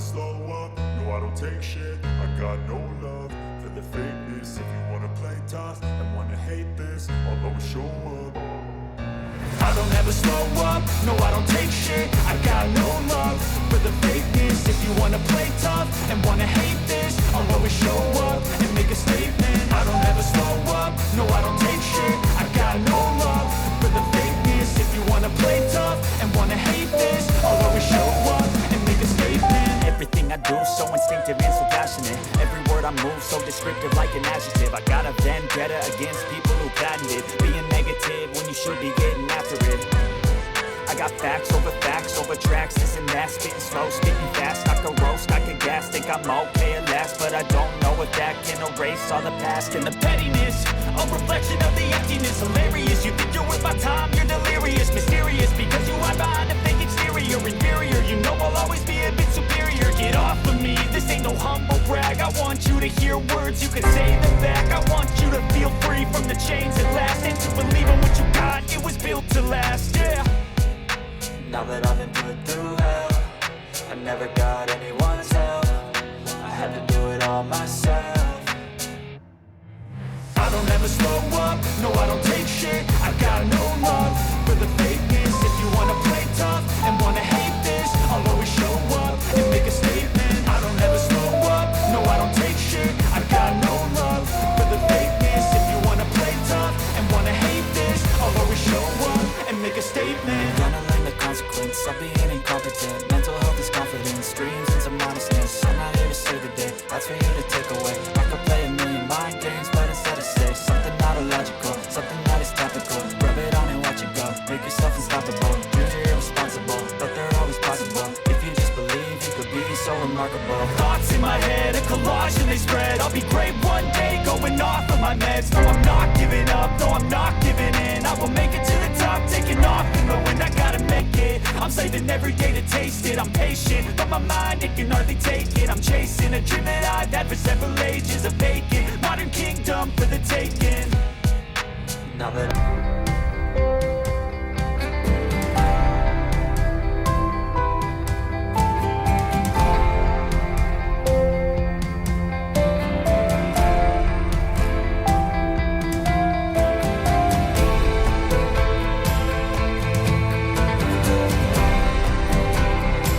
slow up, no I don't take shit. I got no love for the fakeness. If you wanna play tough and wanna hate this, I'll always show up. I don't ever slow up, no I don't take shit. I got no love for the fakeness. If you wanna play tough and wanna hate this, I'll always show up and make a statement. I don't ever slow up, no I don't take shit. I got no love for the fakeness. If you wanna play tough and wanna hate this, I'll always show up and make a statement. Everything I do so instinctive and so passionate. Every word I move so descriptive like an adjective. I got a vendetta against people who patented being negative when you should be getting after it. I got facts over tracks, this and that. Spitting slow, spitting fast, I could roast, I could gas. Think I'm okay at last, but I don't know if that can erase all the past. And the pettiness, a reflection of the emptiness. Hilarious, you think you're worth my time, you're delirious. Mysterious, because you hide behind a fake exterior. Inferior, you know I'll always be a bit superior. Get off of me, this ain't no humble brag. I want you to hear words, you can say them back. I want you to feel free from the chains at last, and to believe in what you got, it was built to last, yeah. Now that I've been put through hell, I never got anyone's help. I had to do it all myself. I don't ever slow up, no I don't take shit. I got no love for the fakeness. If you wanna play tough and wanna hate this, I'll always show up and make a statement. I don't ever slow up, no I don't take shit. I got no love for the fakeness. If you wanna play tough and wanna hate this, I'll always show up and make a statement. Gonna learn the consequence of being incompetent. Mental health is confidence, dreams and some modestness. I'm not here to save the day, that's for you to take away. I could play a million mind games, but instead I say something not illogical, something that is topical. Rub it on and watch it go, make yourself unstoppable. Dreams are irresponsible, but they're always possible. If you just believe, you could be so remarkable. Thoughts in my head, a collage and they spread. I'll be great one day, going off of my meds. No, I'm not giving up, no, I'm not giving in. I will make it to the top, taking off and going, I gotta make it. I'm saving every day to taste it. I'm patient, but my mind, it can hardly take it. I'm chasing a dream that I've had for several ages. A vacant modern kingdom for the taking. Now that